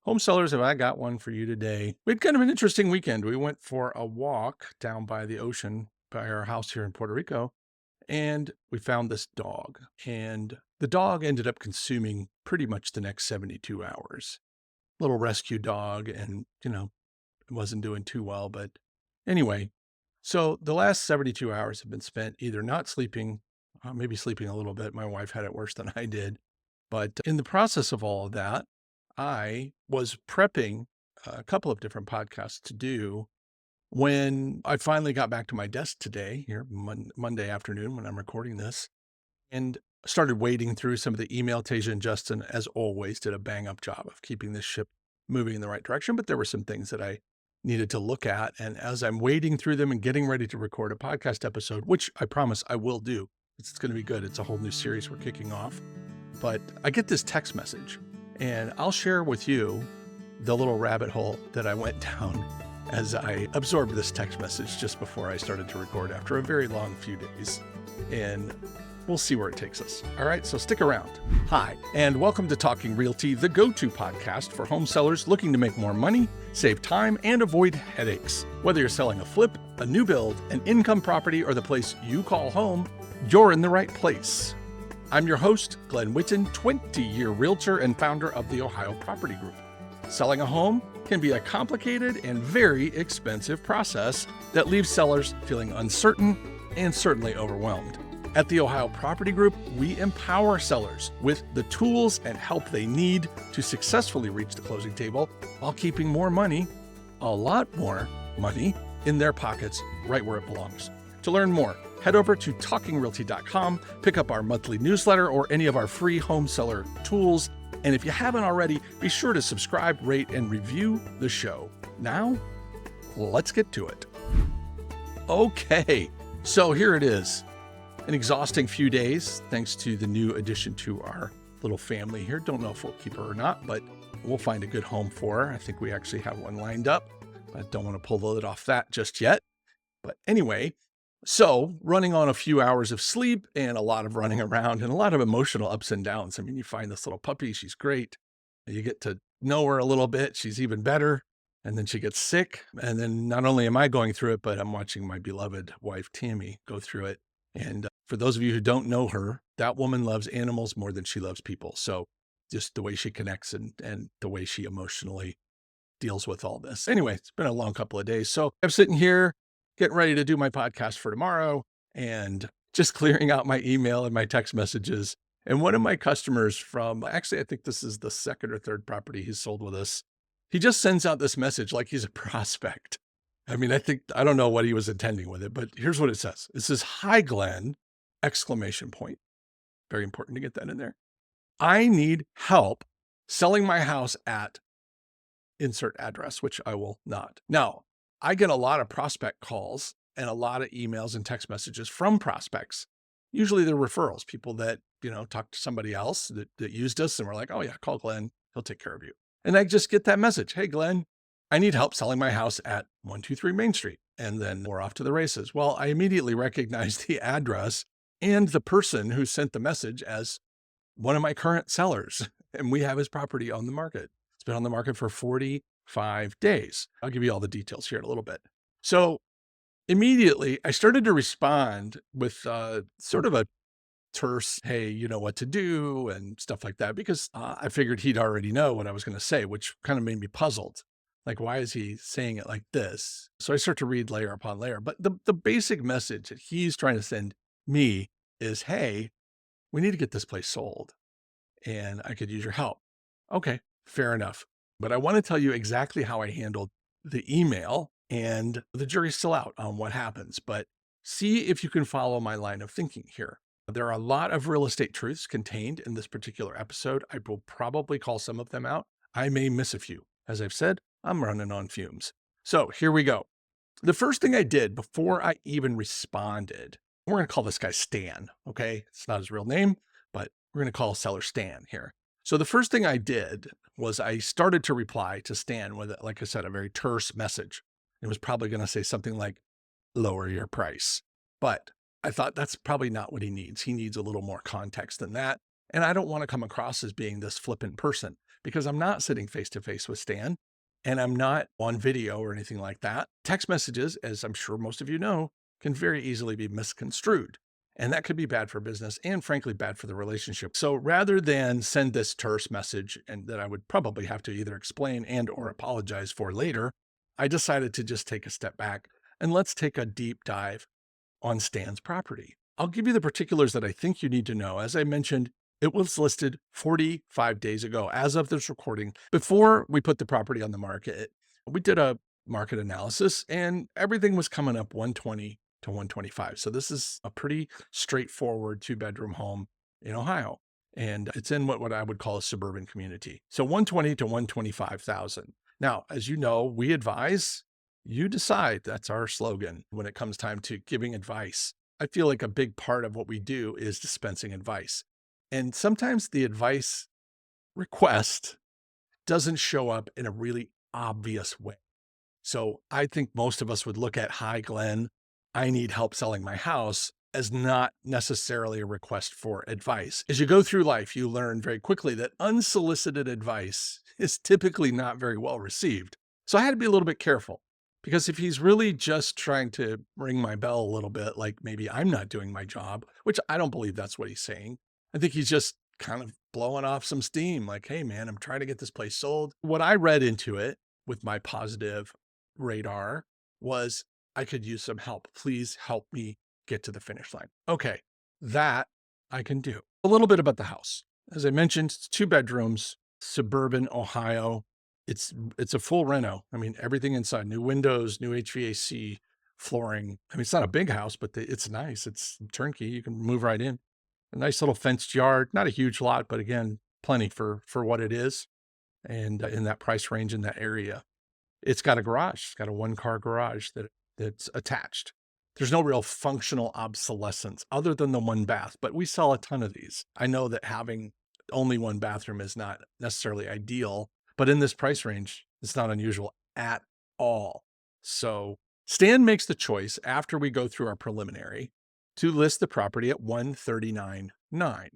Home sellers, have I got one for you today? We had kind of an interesting weekend. We went for a walk down by the ocean by our house here in Puerto Rico, and we found this dog. And the dog ended up consuming pretty much the next 72 hours. Little rescue dog, and, it wasn't doing too well. But anyway, so the last 72 hours have been spent either not sleeping, maybe sleeping a little bit. My wife had it worse than I did. But in the process of all of that, I was prepping a couple of different podcasts to do when I finally got back to my desk today, here Monday afternoon when I'm recording this, and started wading through some of the email. Tasia and Justin, as always, did a bang up job of keeping this ship moving in the right direction. But there were some things that I needed to look at. And as I'm wading through them and getting ready to record a podcast episode, which I promise I will do, it's going to be good. It's a whole new series we're kicking off. But I get this text message, and I'll share with you the little rabbit hole that I went down as I absorbed this text message just before I started to record after a very long few days. And we'll see where it takes us. All right, so stick around. Hi, and welcome to Talking Realty, the go-to podcast for home sellers looking to make more money, save time, and avoid headaches. Whether you're selling a flip, a new build, an income property, or the place you call home, you're in the right place. I'm your host, Glen, 20-year realtor and founder of the Ohio Property Group. Selling a home can be a complicated and very expensive process that leaves sellers feeling uncertain and certainly overwhelmed. At the Ohio Property Group, we empower sellers with the tools and help they need to successfully reach the closing table while keeping more money, a lot more money, in their pockets right where it belongs. To learn more, head over to talkingrealty.com, pick up our monthly newsletter or any of our free home seller tools. And if you haven't already, be sure to subscribe, rate, and review the show. Now, let's get to it. Okay, so here it is. An exhausting few days, thanks to the new addition to our little family here. Don't know if we'll keep her or not, but we'll find a good home for her. I think we actually have one lined up. I don't want to pull the lid off that just yet. But anyway, so running on a few hours of sleep and a lot of running around and a lot of emotional ups and downs. I mean, you find this little puppy, she's great. You get to know her a little bit. She's even better. And then she gets sick. And then not only am I going through it, but I'm watching my beloved wife, Tammy, go through it. And for those of you who don't know her, that woman loves animals more than she loves people. So just the way she connects and the way she emotionally deals with all this. Anyway, it's been a long couple of days. So I'm sitting here getting ready to do my podcast for tomorrow and just clearing out my email and my text messages. And one of my customers actually, I think this is the second or third property he's sold with us. He just sends out this message like he's a prospect. I mean, I don't know what he was intending with it, but here's what it says. It says, "Hi, Glen," exclamation point. Very important to get that in there. "I need help selling my house at insert address," which I will not. Now, I get a lot of prospect calls and a lot of emails and text messages from prospects. Usually they're referrals, people that, talked to somebody else that used us and were like, "Oh yeah, call Glenn. He'll take care of you." And I just get that message. "Hey, Glenn, I need help selling my house at 123 Main Street." And then we're off to the races. Well, I immediately recognized the address and the person who sent the message as one of my current sellers. And we have his property on the market. It's been on the market for 45 days. I'll give you all the details here in a little bit. So immediately I started to respond with sort of a terse, "Hey, you know what to do," and stuff like that, because I figured he'd already know what I was going to say, which kind of made me puzzled. Like, why is he saying it like this? So I start to read layer upon layer. But the basic message that he's trying to send me is, "Hey, we need to get this place sold and I could use your help." Okay, fair enough. But I want to tell you exactly how I handled the email, and the jury's still out on what happens, but see if you can follow my line of thinking here. There are a lot of real estate truths contained in this particular episode. I will probably call some of them out. I may miss a few. As I've said, I'm running on fumes. So here we go. The first thing I did before I even responded, we're going to call this guy Stan, okay? It's not his real name, but we're going to call seller Stan here. So the first thing I did was I started to reply to Stan with, like I said, a very terse message. It was probably going to say something like, "Lower your price." But I thought that's probably not what he needs. He needs a little more context than that. And I don't want to come across as being this flippant person, because I'm not sitting face to face with Stan and I'm not on video or anything like that. Text messages, as I'm sure most of you know, can very easily be misconstrued. And that could be bad for business and frankly bad for the relationship. So rather than send this terse message and that I would probably have to either explain and or apologize for later, I decided to just take a step back and let's take a deep dive on Stan's property. I'll give you the particulars that I think you need to know. As I mentioned, it was listed 45 days ago as of this recording. Before we put the property on the market, we did a market analysis and everything was coming up 120 to 125. So this is a pretty straightforward 2-bedroom home in Ohio. And it's in what I would call a suburban community. So 120 to 125,000. Now, as you know, we advise, you decide. That's our slogan when it comes time to giving advice. I feel like a big part of what we do is dispensing advice. And sometimes the advice request doesn't show up in a really obvious way. So I think most of us would look at, "Hi, Glenn, I need help selling my house," as not necessarily a request for advice. As you go through life, you learn very quickly that unsolicited advice is typically not very well received. So I had to be a little bit careful because if he's really just trying to ring my bell a little bit, like maybe I'm not doing my job, which I don't believe that's what he's saying. I think he's just kind of blowing off some steam like, "Hey, man, I'm trying to get this place sold." What I read into it with my positive radar was, "I could use some help. Please help me get to the finish line." Okay, that I can do. A little bit about the house. As I mentioned, it's 2 bedrooms, suburban Ohio. It's a full reno. I mean, everything inside, new windows, new HVAC, flooring. I mean, it's not a big house, but it's nice. It's turnkey. You can move right in. A nice little fenced yard, not a huge lot, but again, plenty for what it is and in that price range in that area. It's got a garage. It's got a one-car garage that's attached. There's no real functional obsolescence other than the one bath, but we sell a ton of these. I know that having only one bathroom is not necessarily ideal, but in this price range, it's not unusual at all. So Stan makes the choice after we go through our preliminary to list the property at 139.9.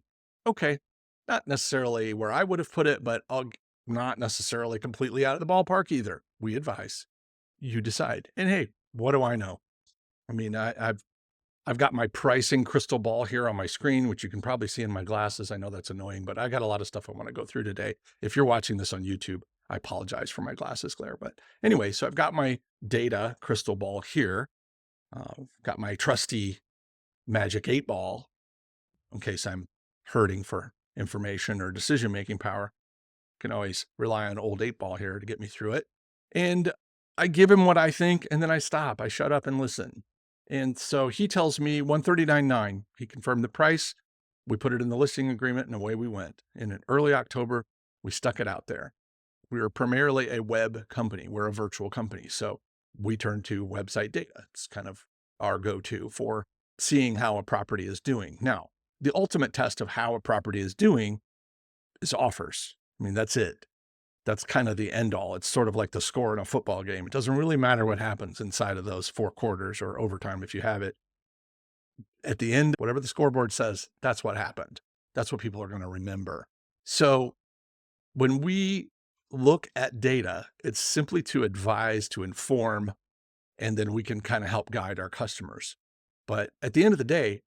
Okay, not necessarily where I would have put it, but not necessarily completely out of the ballpark either. We advise. You decide. And hey, what do I know? I mean, I've got my pricing crystal ball here on my screen, which you can probably see in my glasses. I know that's annoying, but I got a lot of stuff I want to go through today. If you're watching this on YouTube, I apologize for my glasses glare. But anyway, so I've got my data crystal ball here. Got my trusty magic 8 ball in case I'm hurting for information or decision-making power. Can always rely on old 8 ball here to get me through it. And I give him what I think, and then I stop. I shut up and listen. And so he tells me 139.9. He confirmed the price. We put it in the listing agreement and away we went. In early October, we stuck it out there. We are primarily a web company. We're a virtual company. So we turn to website data. It's kind of our go-to for seeing how a property is doing. Now, the ultimate test of how a property is doing is offers. I mean, that's it. That's kind of the end all. It's sort of like the score in a football game. It doesn't really matter what happens inside of those 4 quarters or overtime if you have it. At the end, whatever the scoreboard says, that's what happened. That's what people are going to remember. So when we look at data, it's simply to advise, to inform, and then we can kind of help guide our customers. But at the end of the day,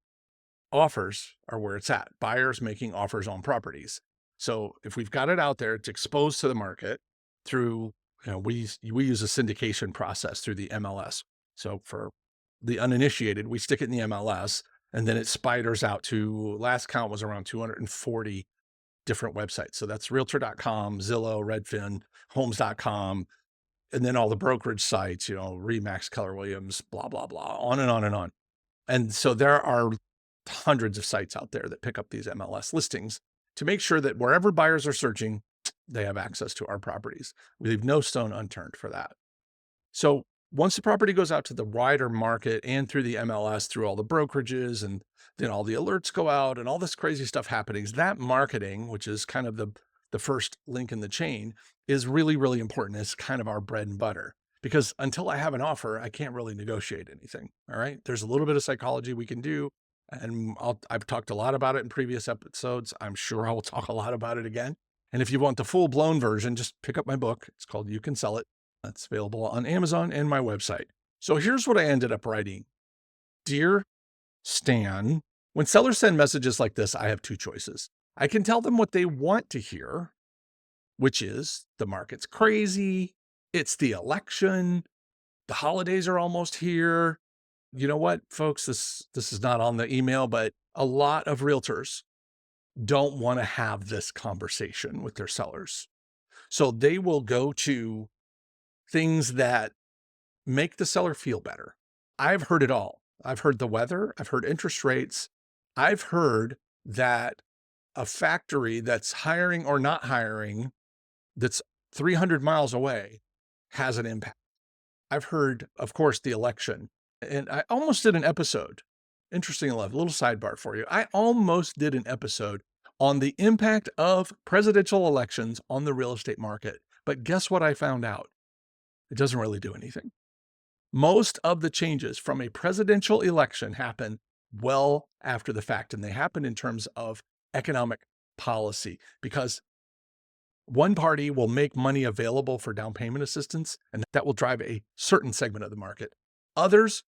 offers are where it's at. Buyers making offers on properties. So if we've got it out there, it's exposed to the market through, we use a syndication process through the MLS. So for the uninitiated, we stick it in the MLS and then it spiders out to, last count was around 240 different websites. So that's realtor.com, Zillow, Redfin, homes.com, and then all the brokerage sites, Remax, Keller Williams, blah, blah, blah, on and on and on. And so there are hundreds of sites out there that pick up these MLS listings to make sure that wherever buyers are searching, they have access to our properties. We leave no stone unturned for that. So once the property goes out to the wider market and through the MLS, through all the brokerages, and then all the alerts go out and all this crazy stuff happening, that marketing, which is kind of the first link in the chain, is really, really important. It's kind of our bread and butter. Because until I have an offer, I can't really negotiate anything. All right. There's a little bit of psychology we can do. And I've talked a lot about it in previous episodes. I'm sure I will talk a lot about it again. And if you want the full-blown version, just pick up my book. It's called You Can Sell It. That's available on Amazon and my website. So here's what I ended up writing. Dear Stan, when sellers send messages like this, I have two choices. I can tell them what they want to hear, which is the market's crazy, it's the election, the holidays are almost here. You know what, folks, this is not on the email, but a lot of realtors don't want to have this conversation with their sellers. So they will go to things that make the seller feel better. I've heard it all. I've heard the weather, I've heard interest rates. I've heard that a factory that's hiring or not hiring that's 300 miles away has an impact. I've heard, of course, the election. And I almost did an episode. Interesting enough, a little sidebar for you. I almost did an episode on the impact of presidential elections on the real estate market. But guess what I found out? It doesn't really do anything. Most of the changes from a presidential election happen well after the fact, and they happen in terms of economic policy because one party will make money available for down payment assistance, and that will drive a certain segment of the market. Others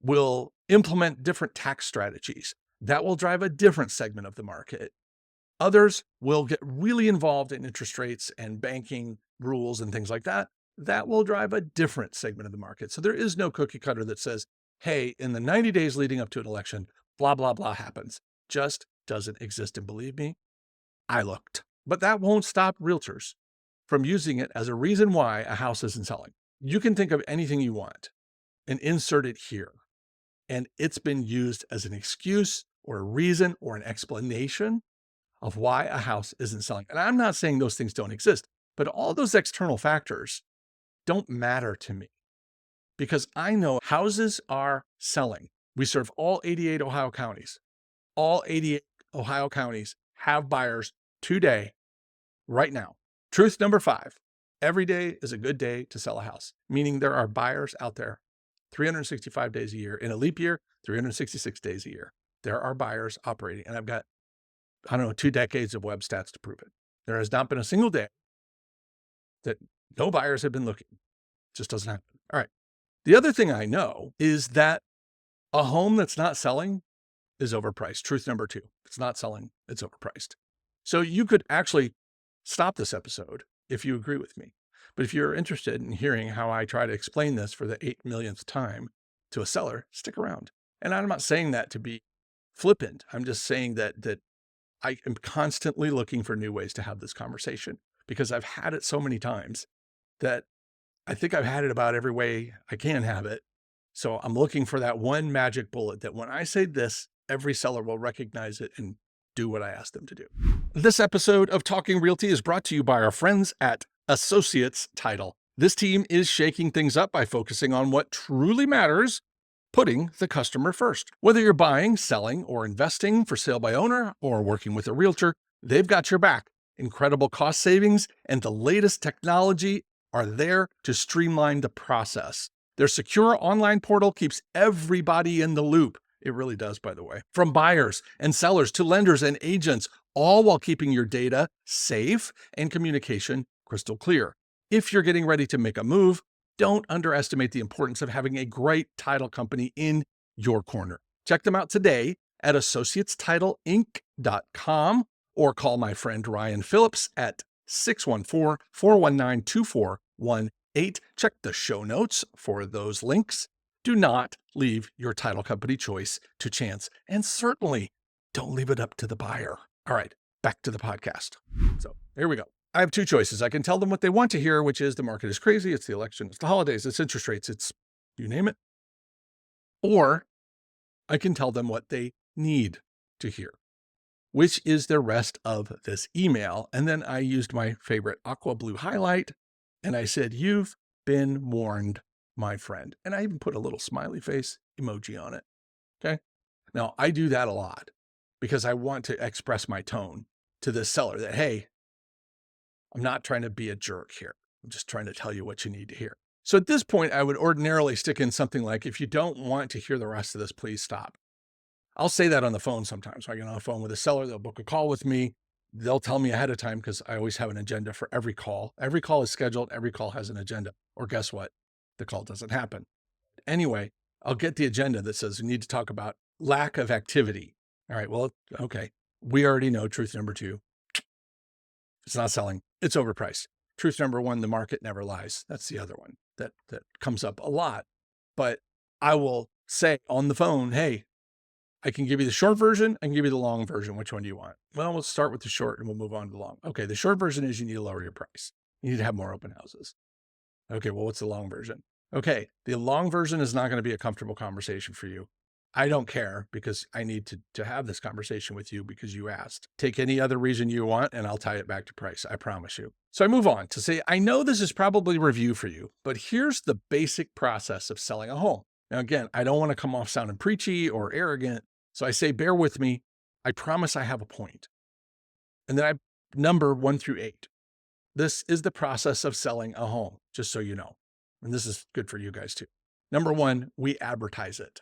will implement different tax strategies. That will drive a different segment of the market. Others will get really involved in interest rates and banking rules and things like that. That will drive a different segment of the market. So there is no cookie cutter that says, hey, in the 90 days leading up to an election, blah, blah, blah happens. Just doesn't exist. And believe me, I looked. But that won't stop realtors from using it as a reason why a house isn't selling. You can think of anything you want and insert it here. And it's been used as an excuse or a reason or an explanation of why a house isn't selling. And I'm not saying those things don't exist, but all those external factors don't matter to me because I know houses are selling. We serve all 88 Ohio counties. All 88 Ohio counties have buyers today, right now. Truth number 5, every day is a good day to sell a house, meaning there are buyers out there 365 days a year. In a leap year, 366 days a year. There are buyers operating. And I've got, 2 decades of web stats to prove it. There has not been a single day that no buyers have been looking. It just doesn't happen. All right. The other thing I know is that a home that's not selling is overpriced. Truth number 2, it's not selling, it's overpriced. So you could actually stop this episode if you agree with me. But if you're interested in hearing how I try to explain this for the 8 millionth time to a seller, stick around. And I'm not saying that to be flippant. I'm just saying that I am constantly looking for new ways to have this conversation because I've had it so many times that I think I've had it about every way I can have it. So I'm looking for that one magic bullet that when I say this, every seller will recognize it and do what I ask them to do. This episode of Talking Realty is brought to you by our friends at Associates Title. This team is shaking things up by focusing on what truly matters, putting the customer first. Whether you're buying, selling, or investing for sale by owner or working with a realtor, they've got your back. Incredible cost savings and the latest technology are there to streamline the process. Their secure online portal keeps everybody in the loop. It really does, by the way. From buyers and sellers to lenders and agents, all while keeping your data safe and communication crystal clear. If you're getting ready to make a move, don't underestimate the importance of having a great title company in your corner. Check them out today at associatestitleinc.com or call my friend Ryan Phillips at 614-419-2418. Check the show notes for those links. Do not leave your title company choice to chance, and certainly don't leave it up to the buyer. All right, back to the podcast. So here we go. I have two choices. I can tell them what they want to hear, which is the market is crazy, it's the election, it's the holidays, it's interest rates, it's you name it. Or I can tell them what they need to hear, which is the rest of this email. And then I used my favorite aqua blue highlight and I said, you've been warned, my friend. And I even put a little smiley face emoji on it. Okay. Now I do that a lot because I want to express my tone to this seller that, hey, I'm not trying to be a jerk here. I'm just trying to tell you what you need to hear. So at this point, I would ordinarily stick in something like, if you don't want to hear the rest of this, please stop. I'll say that on the phone sometimes. I get on the phone with a seller, they'll book a call with me. they'll tell me ahead of time because I always have an agenda for every call. Every call is scheduled. Every call has an agenda. Or guess what? The call doesn't happen. Anyway, I'll get the agenda that says we need to talk about lack of activity. All right, well, okay. We already know truth number 2. It's not selling. It's overpriced. Truth number 1, the market never lies. That's the other one that comes up a lot. But I will say on the phone, hey, I can give you the short version. I can give you the long version. Which one do you want? Well, we'll start with the short and we'll move on to the long. Okay, the short version is you need to lower your price. You need to have more open houses. Okay, well, what's the long version? Okay, the long version is not going to be a comfortable conversation for you. I don't care because I need to have this conversation with you because you asked. Take any other reason you want and I'll tie it back to price. I promise you. So I move on to say, I know this is probably review for you, but here's the basic process of selling a home. Now, again, I don't want to come off sounding preachy or arrogant. So I say, bear with me. I promise I have a point. And then I number 1 through 8. This is the process of selling a home, just so you know. And this is good for you guys too. Number 1, we advertise it.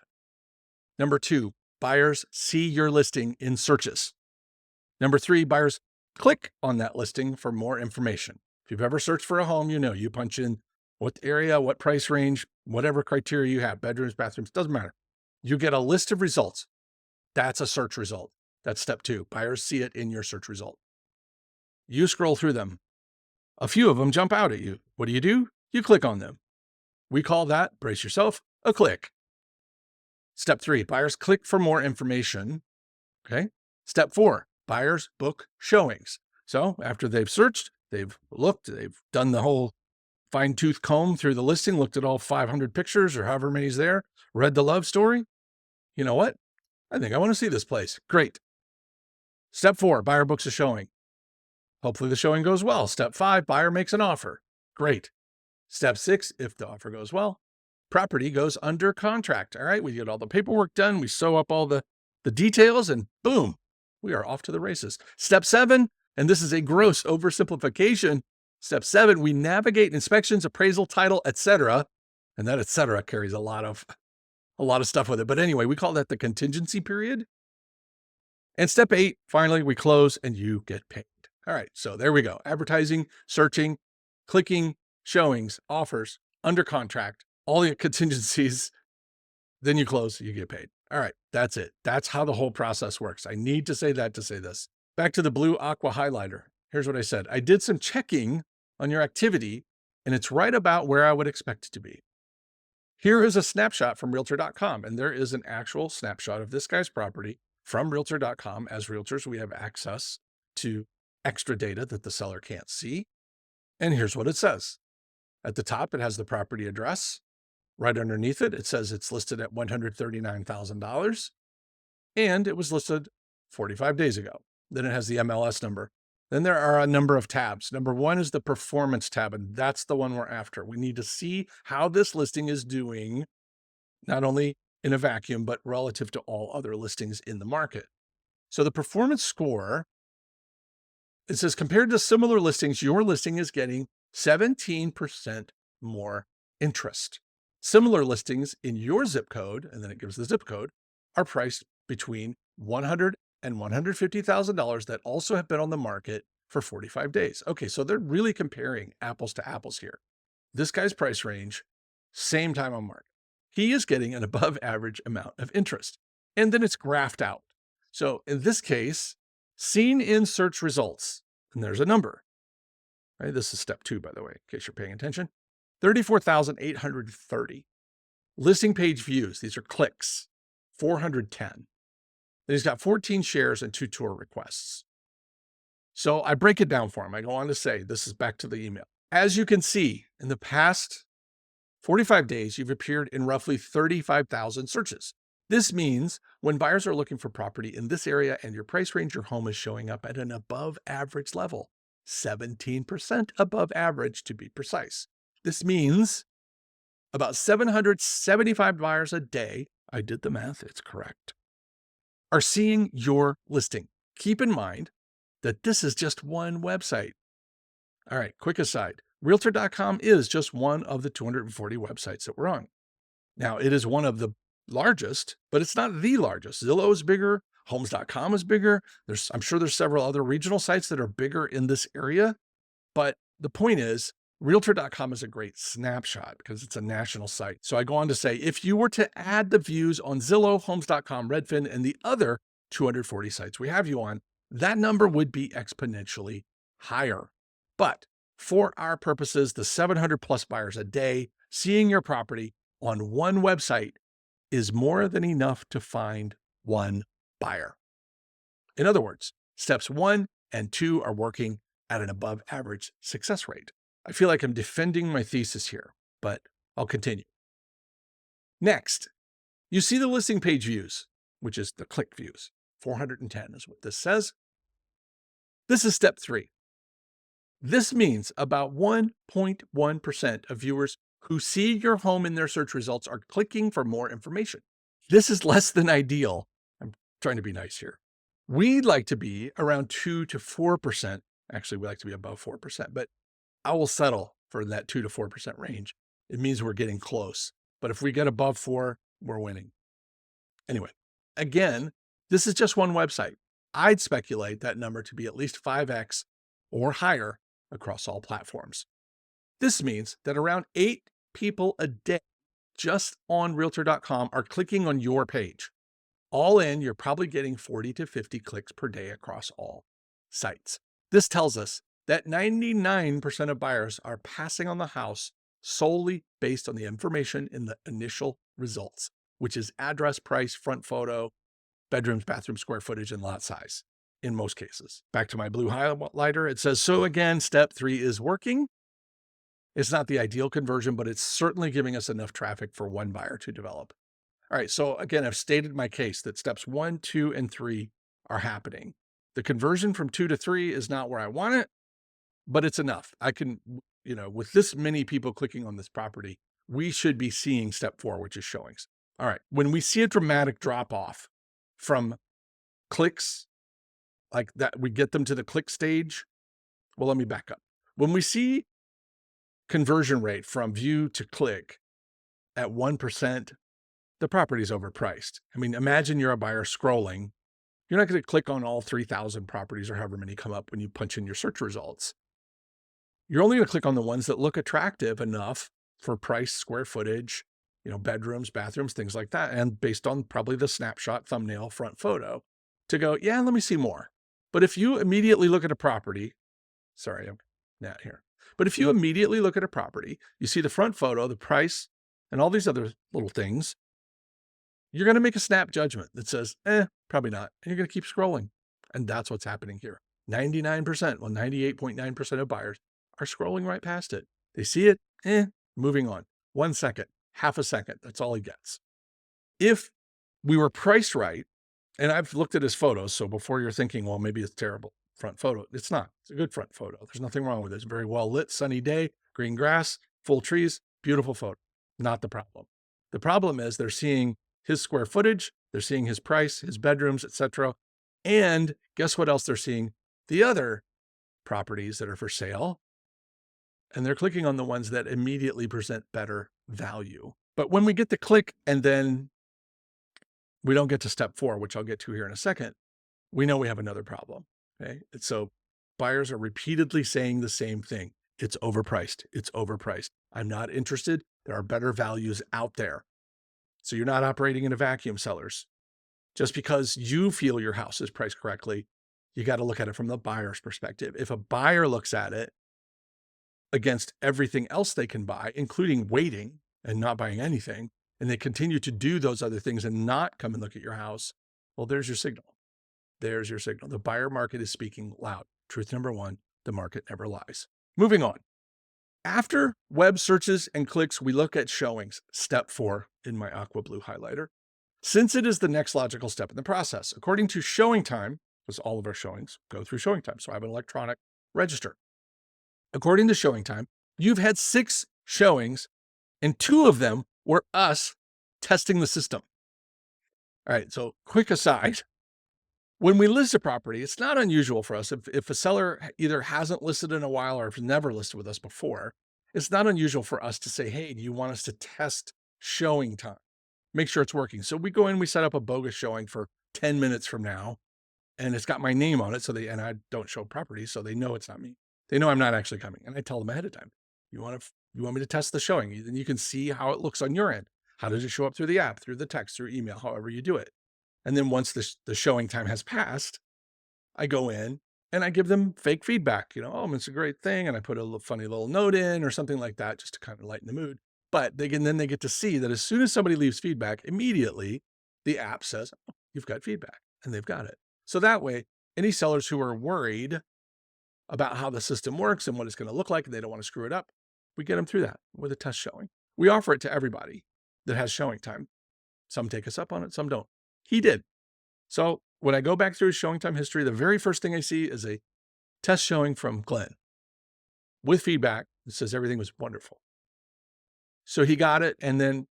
Number 2, buyers see your listing in searches. Number 3, buyers click on that listing for more information. If you've ever searched for a home, you know, you punch in what area, what price range, whatever criteria you have, bedrooms, bathrooms, doesn't matter. You get a list of results. That's a search result. That's step 2. Buyers see it in your search result. You scroll through them. A few of them jump out at you. What do? You click on them. We call that, brace yourself, a click. Step 3, buyers click for more information. Okay. Step 4, buyers book showings. So after they've searched, they've looked, they've done the whole fine-tooth comb through the listing, looked at all 500 pictures or however many's there, read the love story. You know what? I think I want to see this place. Great. Step 4, buyer books a showing. Hopefully the showing goes well. Step 5, buyer makes an offer. Great. Step 6, if the offer goes well, property goes under contract. All right, we get all the paperwork done. We sew up all the details and boom, we are off to the races. Step 7, and this is a gross oversimplification. Step 7, we navigate inspections, appraisal, title, etc. And that etc. carries a lot of stuff with it. But anyway, we call that the contingency period. And step 8, finally, we close and you get paid. All right, so there we go. Advertising, searching, clicking, showings, offers, under contract, all the contingencies, then you close, you get paid. All right, that's it. That's how the whole process works. I need to say that to say this. Back to the blue aqua highlighter. Here's what I said. I did some checking on your activity, and it's right about where I would expect it to be. Here is a snapshot from Realtor.com, and there is an actual snapshot of this guy's property from Realtor.com. As realtors, we have access to extra data that the seller can't see. And here's what it says. At the top, it has the property address. Right underneath it, it says it's listed at $139,000, and it was listed 45 days ago. Then it has the MLS number. Then there are a number of tabs. Number 1 is the performance tab, and that's the one we're after. We need to see how this listing is doing, not only in a vacuum, but relative to all other listings in the market. So the performance score, it says compared to similar listings, your listing is getting 17% more interest. Similar listings in your zip code, and then it gives the zip code, are priced between $100,000 and $150,000 that also have been on the market for 45 days. Okay, so they're really comparing apples to apples here. This guy's price range, same time on market. He is getting an above average amount of interest, and then it's graphed out. So in this case, seen in search results, and there's a number. Right? This is step 2, by the way, in case you're paying attention. 34,830. Listing page views, these are clicks, 410. Then he's got 14 shares and 2 tour requests. So I break it down for him. I go on to say, this is back to the email. As you can see, in the past 45 days, you've appeared in roughly 35,000 searches. This means when buyers are looking for property in this area and your price range, your home is showing up at an above average level, 17% above average to be precise. This means about 775 buyers a day, I did the math, it's correct, are seeing your listing. Keep in mind that this is just one website. All right, quick aside. Realtor.com is just one of the 240 websites that we're on. Now, it is one of the largest, but it's not the largest. Zillow is bigger. Homes.com is bigger. I'm sure there's several other regional sites that are bigger in this area. But the point is, Realtor.com is a great snapshot because it's a national site. So I go on to say, if you were to add the views on Zillow, Homes.com, Redfin, and the other 240 sites we have you on, that number would be exponentially higher. But for our purposes, the 700 plus buyers a day seeing your property on one website is more than enough to find one buyer. In other words, steps 1 and 2 are working at an above average success rate. I feel like I'm defending my thesis here, but I'll continue. Next, you see the listing page views, which is the click views. 410 is what this says. This is step 3. This means about 1.1% of viewers who see your home in their search results are clicking for more information. This is less than ideal. I'm trying to be nice here. We'd like to be around 2 to 4%. Actually, we like to be above 4%, but I will settle for that 2 to 4% range. It means we're getting close. But if we get above 4, we're winning. Anyway, again, this is just one website. I'd speculate that number to be at least 5x or higher across all platforms. This means that around 8 people a day just on Realtor.com are clicking on your page. All in, you're probably getting 40 to 50 clicks per day across all sites. This tells us that 99% of buyers are passing on the house solely based on the information in the initial results, which is address, price, front photo, bedrooms, bathroom square footage, and lot size in most cases. Back to my blue highlighter, it says, so again, step 3 is working. It's not the ideal conversion, but it's certainly giving us enough traffic for one buyer to develop. All right, so again, I've stated my case that steps 1, 2, and 3 are happening. The conversion from 2 to 3 is not where I want it, but it's enough. I can, with this many people clicking on this property, we should be seeing step 4, which is showings. All right, when we see a dramatic drop off from clicks like that, we get them to the click stage. Well, let me back up. When we see conversion rate from view to click at 1%, the property's overpriced. I mean, imagine you're a buyer scrolling. You're not going to click on all 3,000 properties or however many come up when you punch in your search results. You're only going to click on the ones that look attractive enough for price, square footage, bedrooms, bathrooms, things like that. And based on probably the snapshot, thumbnail, front photo to go, yeah, let me see more. But if you immediately look at a property, sorry, I'm not here. But if you immediately look at a property, you see the front photo, the price, and all these other little things, you're going to make a snap judgment that says, probably not. And you're going to keep scrolling. And that's what's happening here. 99%, well, 98.9% of buyers are scrolling right past it. They see it, moving on. 1 second, half a second, that's all he gets. If we were priced right, and I've looked at his photos, so before you're thinking, well, maybe it's terrible front photo, it's not. It's a good front photo. There's nothing wrong with it. It's a very well lit, sunny day, green grass, full trees, beautiful photo. Not the problem. The problem is they're seeing his square footage, they're seeing his price, his bedrooms, etc. And guess what else they're seeing? The other properties that are for sale. And they're clicking on the ones that immediately present better value. But when we get the click and then we don't get to step 4, which I'll get to here in a second, we know we have another problem. Okay. So buyers are repeatedly saying the same thing. It's overpriced. It's overpriced. I'm not interested. There are better values out there. So you're not operating in a vacuum, sellers. Just because you feel your house is priced correctly, you got to look at it from the buyer's perspective. If a buyer looks at it against everything else they can buy, including waiting and not buying anything, and they continue to do those other things and not come and look at your house, well, there's your signal. There's your signal. The buyer market is speaking loud. Truth number 1, the market never lies. Moving on. After web searches and clicks, we look at showings, step 4 in my aqua blue highlighter, since it is the next logical step in the process. According to Showing Time, because all of our showings go through Showing Time, so I have an electronic register. According to Showing Time, you've had 6 showings, and 2 of them were us testing the system. All right, so quick aside. When we list a property, it's not unusual for us, if a seller either hasn't listed in a while or if never listed with us before, it's not unusual for us to say, hey, do you want us to test Showing Time? Make sure it's working. So we go in, we set up a bogus showing for 10 minutes from now, and it's got my name on it. And I don't show properties, so they know it's not me. They know I'm not actually coming. And I tell them ahead of time, you want me to test the showing? Then you can see how it looks on your end. How does it show up through the app, through the text, through email, however you do it. And then once the showing time has passed, I go in and I give them fake feedback, oh, it's a great thing. And I put a funny little note in or something like that, just to kind of lighten the mood. But then they get to see that as soon as somebody leaves feedback, immediately the app says, oh, you've got feedback, and they've got it. So that way, any sellers who are worried about how the system works and what it's going to look like, and they don't want to screw it up, we get them through that with a test showing. We offer it to everybody that has showing time. Some take us up on it, some don't. He did. So when I go back through his showing time history, the very first thing I see is a test showing from Glen with feedback that says everything was wonderful. So he got it, and then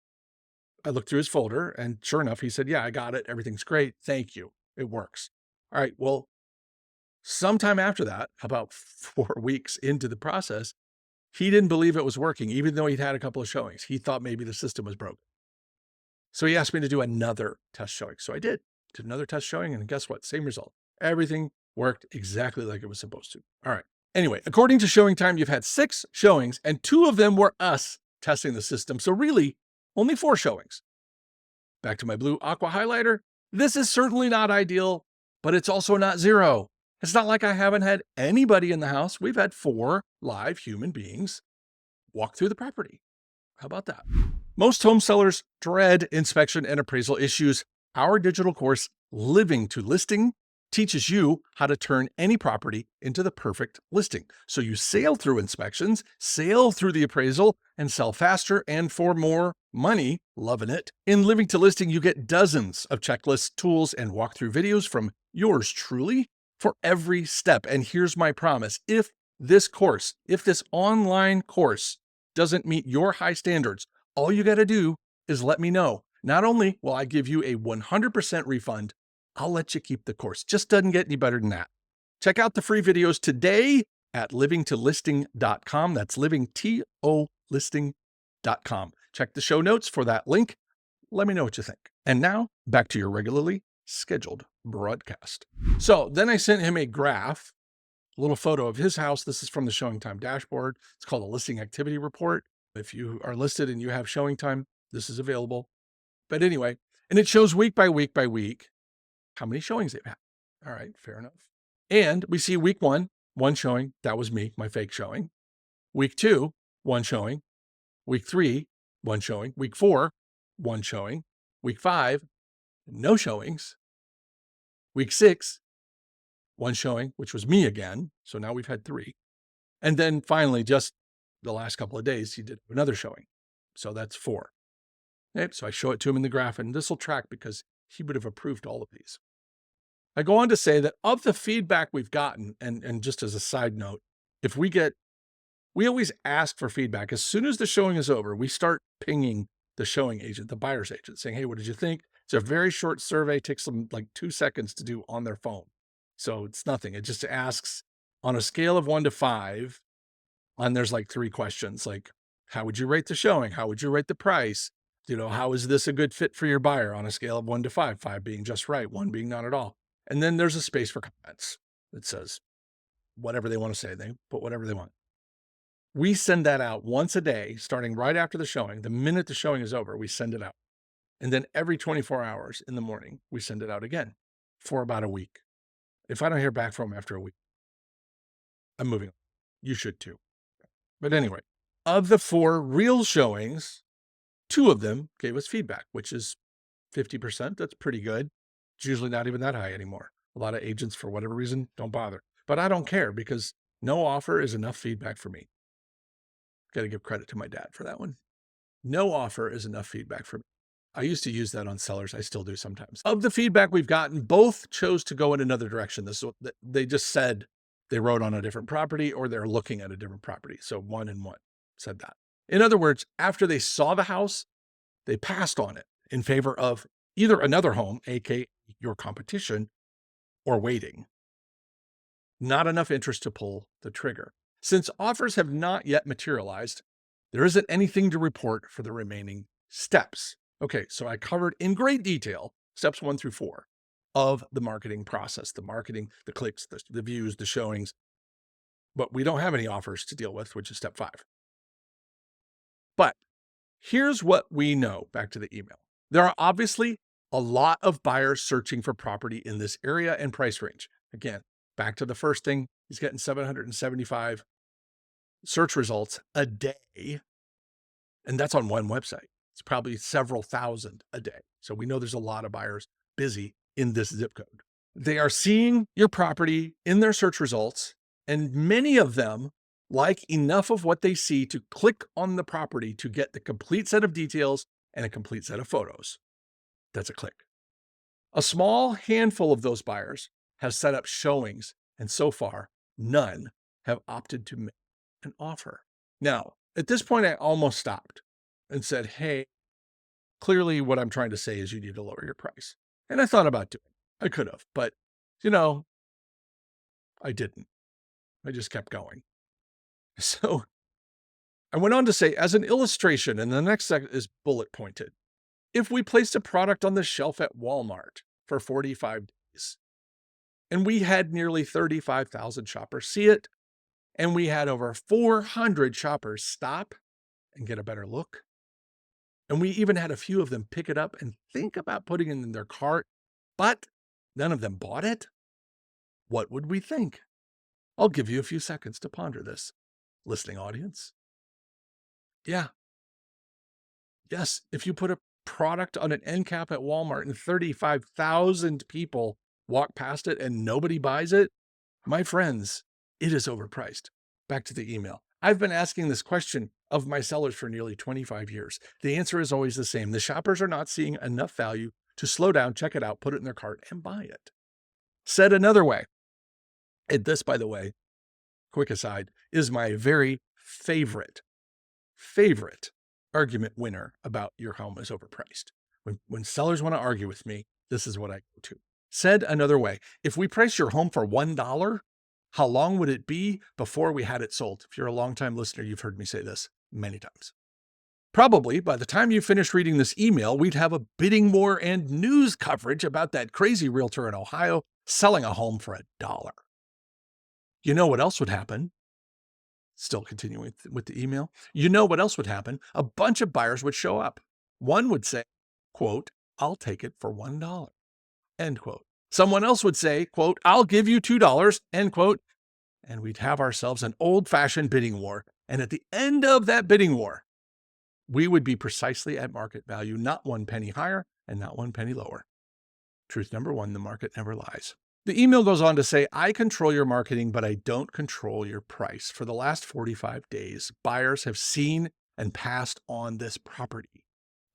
I looked through his folder, and sure enough, he said, yeah, I got it. Everything's great. Thank you. It works. All right, well, sometime after that, about 4 weeks into the process, he didn't believe it was working, even though he'd had a couple of showings. He thought maybe the system was broken. So he asked me to do another test showing. So I did another test showing, and guess what? Same result. Everything worked exactly like it was supposed to. All right. Anyway, according to Showing Time, you've had 6 showings, and 2 of them were us testing the system. So really, only 4 showings. Back to my blue aqua highlighter. This is certainly not ideal, but it's also not 0. It's not like I haven't had anybody in the house. We've had 4 live human beings walk through the property. How about that? Most home sellers dread inspection and appraisal issues. Our digital course, Living to Listing, teaches you how to turn any property into the perfect listing. So you sail through inspections, sail through the appraisal, and sell faster and for more money. Loving it. In Living to Listing, you get dozens of checklists, tools, and walkthrough videos from yours truly for every step. And here's my promise. If this online course doesn't meet your high standards, all you got to do is let me know. Not only will I give you a 100% refund, I'll let you keep the course. Just doesn't get any better than that. Check out the free videos today at livingtolisting.com. That's livingtolisting.com. Check the show notes for that link. Let me know what you think. And now back to your regularly scheduled broadcast. So then I sent him a graph, a little photo of his house. This is from the Showing Time dashboard. It's called a listing activity report. If you are listed and you have Showing Time, this is available. But anyway, and it shows week by week by week how many showings they've had. All right, fair enough. And we see week 1, 1 showing. That was me, my fake showing. Week 2, 1 showing. Week 3, 1 showing. Week 4, 1 showing. Week 5, no showings. Week 6, 1 showing, which was me again. So now we've had 3. And then finally, just the last couple of days, he did another showing. So that's 4. Okay, so I show it to him in the graph, and this will track because he would have approved all of these. I go on to say that of the feedback we've gotten, and just as a side note, we always ask for feedback. As soon as the showing is over, we start pinging the showing agent, the buyer's agent, saying, hey, what did you think? It's a very short survey, takes them like 2 seconds to do on their phone. So it's nothing. It just asks on a scale of 1 to 5, and there's like 3 questions, like, how would you rate the showing? How would you rate the price? How is this a good fit for your buyer on a scale of 1 to 5, 5 being just right, 1 being not at all. And then there's a space for comments that says whatever they want to say. They put whatever they want. We send that out once a day, starting right after the showing. The minute the showing is over, we send it out. And then every 24 hours in the morning, we send it out again for about a week. If I don't hear back from them after a week, I'm moving on. You should too. But anyway, of the 4 real showings, 2 of them gave us feedback, which is 50%. That's pretty good. It's usually not even that high anymore. A lot of agents, for whatever reason, don't bother. But I don't care because no offer is enough feedback for me. Got to give credit to my dad for that one. No offer is enough feedback for me. I used to use that on sellers. I still do sometimes. Of the feedback we've gotten, both chose to go in another direction. They just said they wrote on a different property or they're looking at a different property. So 1 and 1 said that. In other words, after they saw the house, they passed on it in favor of either another home, aka your competition, or waiting. Not enough interest to pull the trigger. Since offers have not yet materialized, there isn't anything to report for the remaining steps. Okay, so I covered in great detail steps 1 through 4. of the marketing process, the marketing, the clicks, the views, the showings, but we don't have any offers to deal with, which is step 5. But here's what we know, back to the email. There are obviously a lot of buyers searching for property in this area and price range. Again, back to the first thing, he's getting 775 search results a day, and that's on one website. It's probably several thousand a day. So we know there's a lot of buyers busy in this zip code. They are seeing your property in their search results, and many of them like enough of what they see to click on the property to get the complete set of details and a complete set of photos. That's a click. A small handful of those buyers have set up showings, and so far, none have opted to make an offer. Now, at this point, I almost stopped and said, hey, clearly what I'm trying to say is you need to lower your price. And I thought about doing it. I could have, but I didn't. I just kept going. So I went on to say, as an illustration, and the next second is bullet pointed, if we placed a product on the shelf at Walmart for 45 days, and we had nearly 35,000 shoppers see it, and we had over 400 shoppers stop and get a better look, and we even had a few of them pick it up and think about putting it in their cart, but none of them bought it, what would we think? I'll give you a few seconds to ponder this, listening audience. Yeah. Yes, if you put a product on an end cap at Walmart and 35,000 people walk past it and nobody buys it, my friends, it is overpriced. Back to the email. I've been asking this question of my sellers for nearly 25 years. The answer is always the same. The shoppers are not seeing enough value to slow down, check it out, put it in their cart, and buy it. Said another way, and this, by the way, quick aside, is my very favorite argument winner about your home is overpriced. When sellers want to argue with me, this is what I go to. Said another way, if we price your home for $1, how long would it be before we had it sold? If you're a longtime listener, you've heard me say this many times. Probably by the time you finish reading this email, we'd have a bidding war and news coverage about that crazy realtor in Ohio selling a home for $1. You know what else would happen? Still continuing with the email. You know what else would happen? A bunch of buyers would show up. One would say, quote, I'll take it for $1, end quote. Someone else would say, quote, I'll give you $2, end quote. And we'd have ourselves an old-fashioned bidding war. And at the end of that bidding war, we would be precisely at market value, not 1 penny higher and not 1 penny lower. Truth number 1, the market never lies. The email goes on to say, I control your marketing, but I don't control your price. For the last 45 days, buyers have seen and passed on this property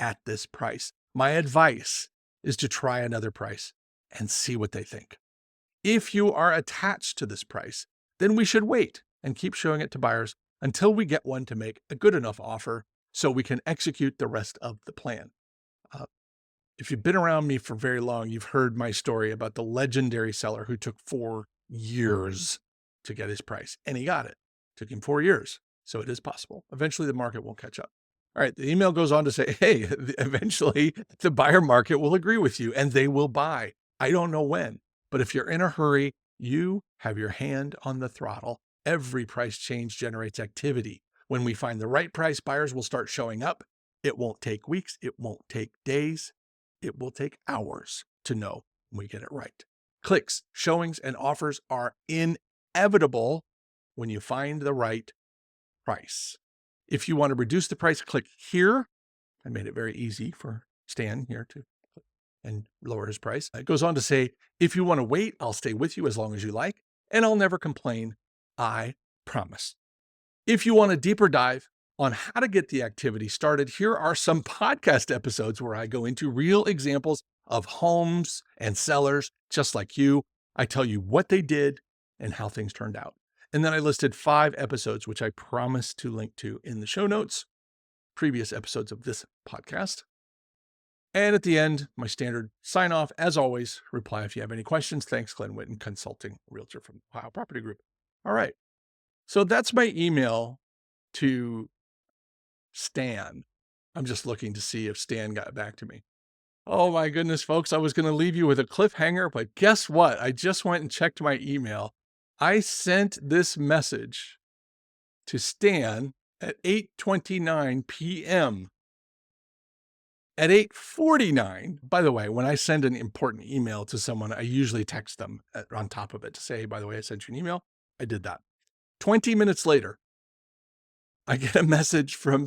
at this price. My advice is to try another price and see what they think. If you are attached to this price, then we should wait and keep showing it to buyers until we get one to make a good enough offer so we can execute the rest of the plan. If you've been around me for very long, you've heard my story about the legendary seller who took 4 years to get his price, and he got it. Took him 4 years, so it is possible. Eventually, the market will catch up. All right, the email goes on to say, hey, eventually the buyer market will agree with you, and they will buy. I don't know when, but if you're in a hurry, you have your hand on the throttle. Every price change generates activity. When we find the right price, buyers will start showing up. It won't take weeks. It won't take days. It will take hours to know when we get it right. Clicks, showings, and offers are inevitable when you find the right price. If you want to reduce the price, click here. I made it very easy for Stan here to click and lower his price. It goes on to say, if you want to wait, I'll stay with you as long as you like, and I'll never complain. I promise. If you want a deeper dive on how to get the activity started, here are some podcast episodes where I go into real examples of homes and sellers just like you. I tell you what they did and how things turned out. And then I listed 5 episodes, which I promise to link to in the show notes, previous episodes of this podcast. And at the end, my standard sign off, as always, reply if you have any questions. Thanks, Glen Witten, consulting realtor from Ohio Property Group. All right. So that's my email to Stan. I'm just looking to see if Stan got back to me. Oh my goodness, folks. I was going to leave you with a cliffhanger, but guess what? I just went and checked my email. I sent this message to Stan at 8:29 p.m. At 8:49, by the way, when I send an important email to someone, I usually text them on top of it to say, by the way, I sent you an email. I did that. 20 minutes later, I get a message from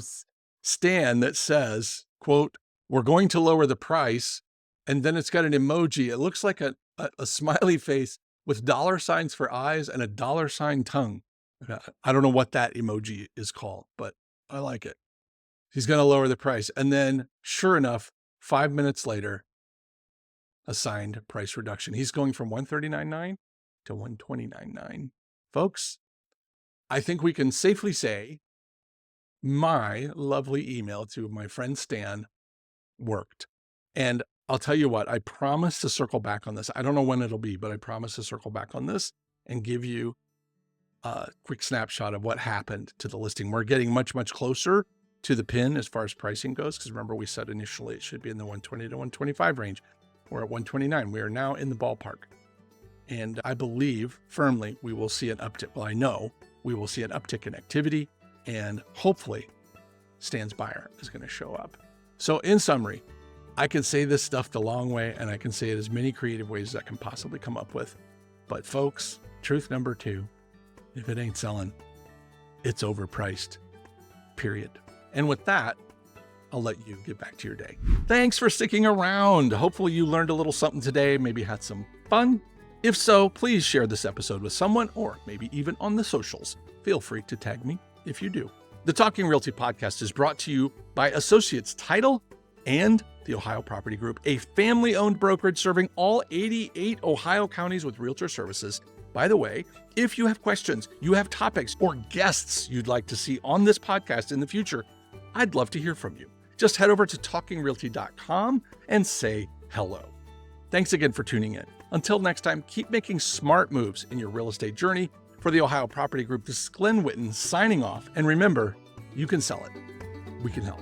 Stan that says, quote, "We're going to lower the price." And then it's got an emoji. It looks like a smiley face with dollar signs for eyes and a dollar sign tongue. I don't know what that emoji is called, but I like it. He's going to lower the price. And then sure enough, 5 minutes later, a signed price reduction. He's going from $139.9 to $129.9. Folks, I think we can safely say my lovely email to my friend Stan worked. And I'll tell you what, I promise to circle back on this. I don't know when it'll be, but I promise to circle back on this and give you a quick snapshot of what happened to the listing. We're getting much, much closer to the pin as far as pricing goes, because remember we said initially it should be in the 120 to 125 range. We're at 129. We are now in the ballpark. And I believe firmly we will see an uptick. Well, I know we will see an uptick in activity, and hopefully Stan's buyer is going to show up. So in summary, I can say this stuff the long way, and I can say it as many creative ways as I can possibly come up with. But folks, truth number 2, if it ain't selling, it's overpriced, period. And with that, I'll let you get back to your day. Thanks for sticking around. Hopefully you learned a little something today, maybe had some fun. If so, please share this episode with someone, or maybe even on the socials. Feel free to tag me if you do. The Talking Realty podcast is brought to you by Associates Title and the Ohio Property Group, a family-owned brokerage serving all 88 Ohio counties with realtor services. By the way, if you have questions, you have topics, or guests you'd like to see on this podcast in the future, I'd love to hear from you. Just head over to talkingrealty.com and say hello. Thanks again for tuning in. Until next time, keep making smart moves in your real estate journey. For the Ohio Property Group, this is Glen signing off. And remember, you can sell it. We can help.